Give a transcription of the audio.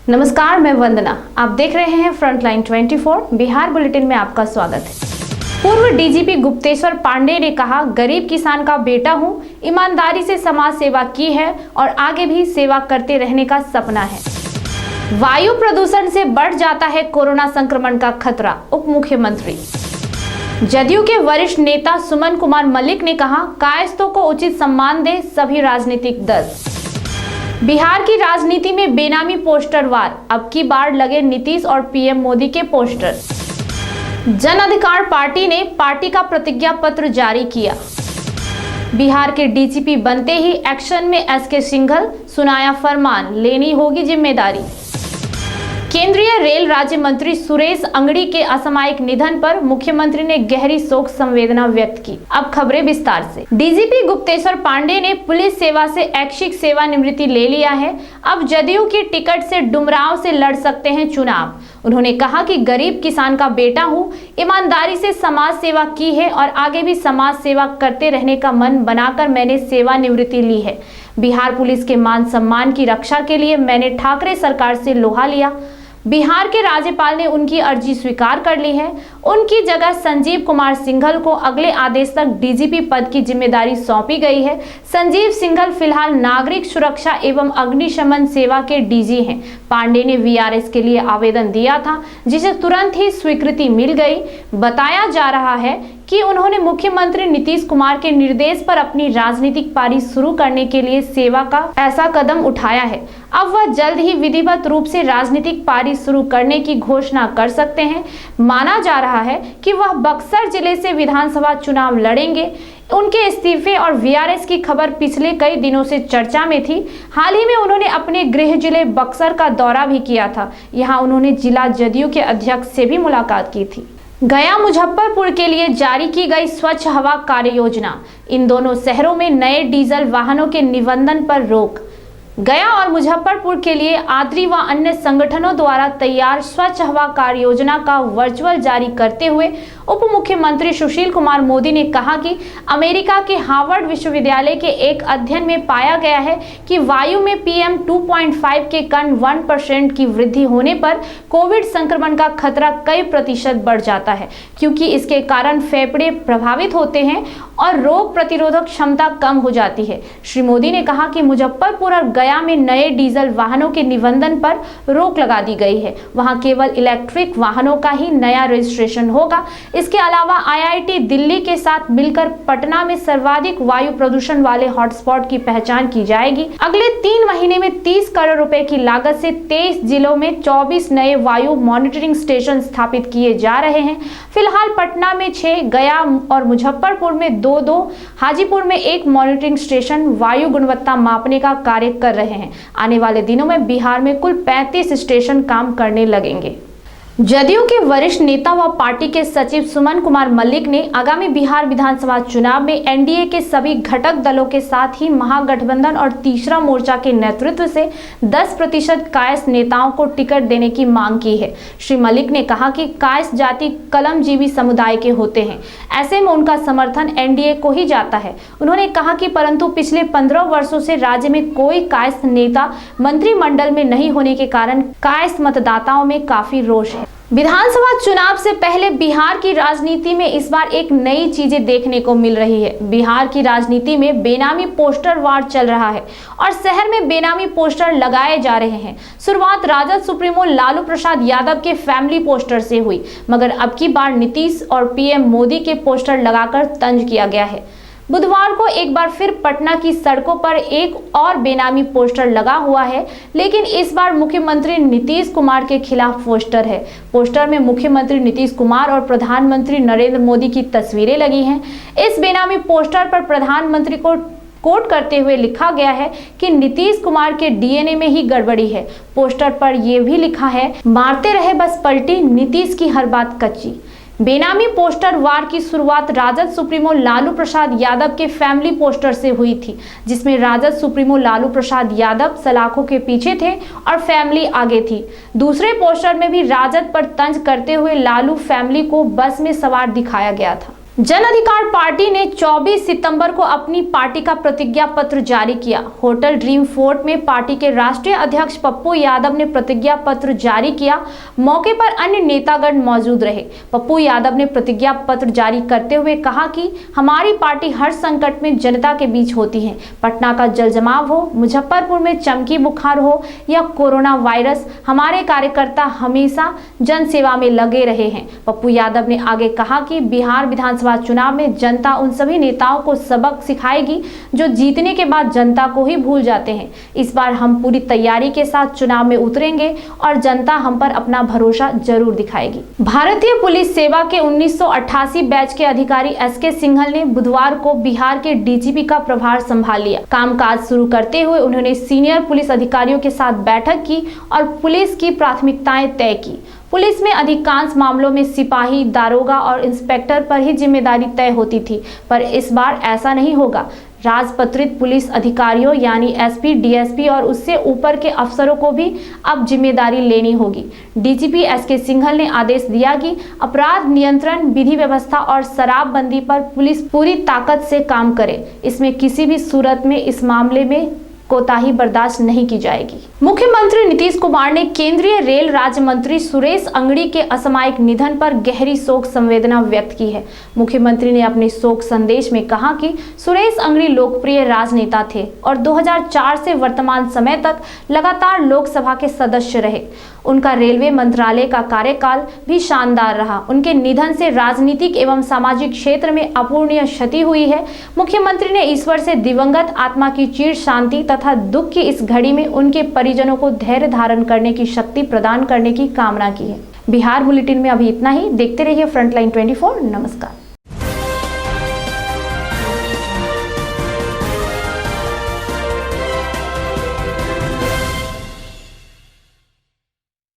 नमस्कार, मैं वंदना। आप देख रहे हैं फ्रंटलाइन 24 बिहार बुलेटिन में आपका स्वागत है। पूर्व डीजीपी गुप्तेश्वर पांडे ने कहा, गरीब किसान का बेटा हूं, ईमानदारी से समाज सेवा की है और आगे भी सेवा करते रहने का सपना है। वायु प्रदूषण से बढ़ जाता है कोरोना संक्रमण का खतरा, उप मुख्यमंत्री। जदयू के वरिष्ठ नेता सुमन कुमार मलिक ने कहा, कायस्थों को उचित सम्मान दे सभी राजनीतिक दल। बिहार की राजनीति में बेनामी पोस्टर वार, अब की बार लगे नीतीश और पीएम मोदी के पोस्टर। जन अधिकार पार्टी ने पार्टी का प्रतिज्ञा पत्र जारी किया। बिहार के डीजीपी बनते ही एक्शन में एसके सिंघल, सुनाया फरमान, लेनी होगी जिम्मेदारी। केंद्रीय रेल राज्य मंत्री सुरेश अंगड़ी के असामयिक निधन पर मुख्यमंत्री ने गहरी शोक संवेदना व्यक्त की। अब खबरें विस्तार से। डीजीपी गुप्तेश्वर पांडे ने पुलिस सेवा से ऐच्छिक सेवानिवृत्ति ले लिया है। अब जदयू की टिकट से डुमरांव से लड़ सकते हैं चुनाव। उन्होंने कहा कि गरीब किसान का बेटा हूं, ईमानदारी से समाज सेवा की है और आगे भी समाज सेवा करते रहने का मन बनाकर मैंने सेवानिवृत्ति ली है। बिहार पुलिस के मान सम्मान की रक्षा के लिए मैंने ठाकरे सरकार से लोहा लिया। बिहार के राज्यपाल ने उनकी अर्जी स्वीकार कर ली है। उनकी जगह संजीव कुमार सिंघल को अगले आदेश तक डीजीपी पद की जिम्मेदारी सौंपी गई है। संजीव सिंघल फिलहाल नागरिक सुरक्षा एवं अग्निशमन सेवा के डीजी हैं। पांडे ने वीआरएस के लिए आवेदन दिया था, जिसे तुरंत ही स्वीकृति मिल गई। बताया जा रहा है कि उन्होंने मुख्यमंत्री नीतीश कुमार के निर्देश पर अपनी राजनीतिक पारी शुरू करने के लिए सेवा का ऐसा कदम उठाया है। अब वह जल्द ही विधिवत रूप से राजनीतिक पारी शुरू करने की घोषणा कर सकते हैं। माना जा रहा है कि वह बक्सर जिले से विधानसभा चुनाव लड़ेंगे। उनके इस्तीफे और वीआरएस की खबर पिछले कई दिनों से चर्चा में थी। हाल ही में उन्होंने अपने गृह जिले बक्सर का दौरा भी किया था। यहाँ उन्होंने जिला जदयू के अध्यक्ष से भी मुलाकात की थी। गया मुजफ्फरपुर के लिए जारी की गई स्वच्छ हवा कार्य योजना। इन दोनों शहरों में नए डीजल वाहनों के निबंधन पर रोक। गया और मुजफ्फरपुर के लिए आद्री व अन्य संगठनों द्वारा तैयार स्वच्छ हवा कार्य योजना का वर्चुअल जारी करते हुए उप मुख्यमंत्री सुशील कुमार मोदी ने कहा कि अमेरिका के हार्वर्ड विश्वविद्यालय के एक अध्ययन में पाया गया है कि वायु में PM 2.5 के कण 1% की वृद्धि होने पर कोविड संक्रमण का खतरा कई प्रतिशत बढ़ जाता है, क्योंकि इसके कारण फेफड़े प्रभावित होते हैं और रोग प्रतिरोधक क्षमता कम हो जाती है। श्री मोदी ने कहा कि मुजफ्फरपुर और गया में नए डीजल वाहनों के निबंधन पर रोक लगा दी गई है। वहां केवल इलेक्ट्रिक वाहनों का ही नया रजिस्ट्रेशन होगा। इसके अलावा IIT दिल्ली के साथ मिलकर पटना में सर्वाधिक वायु प्रदूषण वाले हॉटस्पॉट की पहचान की जाएगी। अगले 3 महीने में 30 करोड़ रुपए की लागत से 23 जिलों में 24 नए वायु मॉनिटरिंग स्टेशन स्थापित किए जा रहे हैं। फिलहाल पटना में 6, गया और मुजफ्फरपुर में 2-2, हाजीपुर में 1 मॉनिटरिंग स्टेशन वायु गुणवत्ता मापने का कार्य कर रहे हैं। आने वाले दिनों में बिहार में कुल 35 स्टेशन काम करने लगेंगे। जदयू के वरिष्ठ नेता व पार्टी के सचिव सुमन कुमार मलिक ने आगामी बिहार विधानसभा चुनाव में एनडीए के सभी घटक दलों के साथ ही महागठबंधन और तीसरा मोर्चा के नेतृत्व से 10% कायस्थ नेताओं को टिकट देने की मांग की है। श्री मलिक ने कहा कि कायस्थ जाति कलमजीवी समुदाय के होते हैं, ऐसे में उनका समर्थन एनडीए को ही जाता है। उन्होंने कहा कि परंतु पिछले 15 वर्षों से राज्य में कोई कायस्थ नेता मंत्रिमंडल में नहीं होने के कारण कायस्थ मतदाताओं में काफी रोष है। विधानसभा चुनाव से पहले बिहार की राजनीति में इस बार एक नई चीजें देखने को मिल रही है। बिहार की राजनीति में बेनामी पोस्टर वार चल रहा है और शहर में बेनामी पोस्टर लगाए जा रहे हैं। शुरुआत राजद सुप्रीमो लालू प्रसाद यादव के फैमिली पोस्टर से हुई, मगर अब की बार नीतीश और पीएम मोदी के पोस्टर लगाकर तंज किया गया है। बुधवार को एक बार फिर पटना की सड़कों पर एक और बेनामी पोस्टर लगा हुआ है, लेकिन इस बार मुख्यमंत्री नीतीश कुमार के खिलाफ पोस्टर है। पोस्टर में मुख्यमंत्री नीतीश कुमार और प्रधानमंत्री नरेंद्र मोदी की तस्वीरें लगी हैं। इस बेनामी पोस्टर पर प्रधानमंत्री को कोट करते हुए लिखा गया है कि नीतीश कुमार के डीएनए में ही गड़बड़ी है। पोस्टर पर यह भी लिखा है, मारते रहे बस पलटी, नीतीश की हर बात कच्ची। बेनामी पोस्टर वार की शुरुआत राजद सुप्रीमो लालू प्रसाद यादव के फैमिली पोस्टर से हुई थी, जिसमें राजद सुप्रीमो लालू प्रसाद यादव सलाखों के पीछे थे और फैमिली आगे थी। दूसरे पोस्टर में भी राजद पर तंज करते हुए लालू फैमिली को बस में सवार दिखाया गया था। जन अधिकार पार्टी ने 24 सितंबर को अपनी पार्टी का प्रतिज्ञा पत्र जारी किया। होटल ड्रीम फोर्ट में पार्टी के राष्ट्रीय अध्यक्ष पप्पू यादव ने प्रतिज्ञा पत्र जारी किया। मौके पर अन्य नेतागण मौजूद रहे। पप्पू यादव ने प्रतिज्ञा पत्र जारी करते हुए कहा कि हमारी पार्टी हर संकट में जनता के बीच होती है। पटना का जलजमाव हो, मुजफ्फरपुर में चमकी बुखार हो या कोरोना वायरस, हमारे कार्यकर्ता हमेशा जन सेवा में लगे रहे हैं। पप्पू यादव ने आगे कहा कि बिहार विधानसभा चुनाव में जनता उन सभी नेताओं को सबक सिखाएगी जो जीतने के बाद जनता को ही भूल जाते हैं। इस बार हम पूरी तैयारी के साथ चुनाव में उतरेंगे और जनता हम पर अपना भरोसा जरूर दिखाएगी। भारतीय पुलिस सेवा के 1988 बैच के अधिकारी एसके सिंघल ने बुधवार को बिहार के डीजीपी का प्रभार संभाल लिया। कामकाज शुरू करते हुए उन्होंने सीनियर पुलिस अधिकारियों के साथ बैठक की और पुलिस की प्राथमिकताएं तय की। पुलिस में अधिकांश मामलों में सिपाही, दारोगा और इंस्पेक्टर पर ही जिम्मेदारी तय होती थी, पर इस बार ऐसा नहीं होगा। राजपत्रित पुलिस अधिकारियों यानी एसपी, डीएसपी और उससे ऊपर के अफसरों को भी अब जिम्मेदारी लेनी होगी। डीजीपी एसके सिंघल ने आदेश दिया कि अपराध नियंत्रण, विधि व्यवस्था और शराबबंदी पर पुलिस पूरी ताकत से काम करे। इसमें किसी भी सूरत में इस मामले में कोताही बर्दाश्त नहीं की जाएगी। मुख्यमंत्री नीतीश कुमार ने केंद्रीय रेल राज्य मंत्री सुरेश अंगड़ी के असामयिक निधन पर गहरी शोक संवेदना व्यक्त की है। मुख्यमंत्री ने अपने शोक संदेश में कहा कि सुरेश अंगड़ी लोकप्रिय राजनेता थे और 2004 से वर्तमान समय तक लगातार लोकसभा के सदस्य रहे। उनका रेलवे मंत्रालय का कार्यकाल भी शानदार रहा। उनके निधन से राजनीतिक एवं सामाजिक क्षेत्र में अपूरणीय क्षति हुई है। मुख्यमंत्री ने ईश्वर से दिवंगत आत्मा की चिर शांति तथा दुख की इस घड़ी में उनके परिजनों को धैर्य धारण करने की शक्ति प्रदान करने की कामना की है। बिहार बुलेटिन में अभी इतना ही। देखते रहिए फ्रंटलाइन 24। नमस्कार।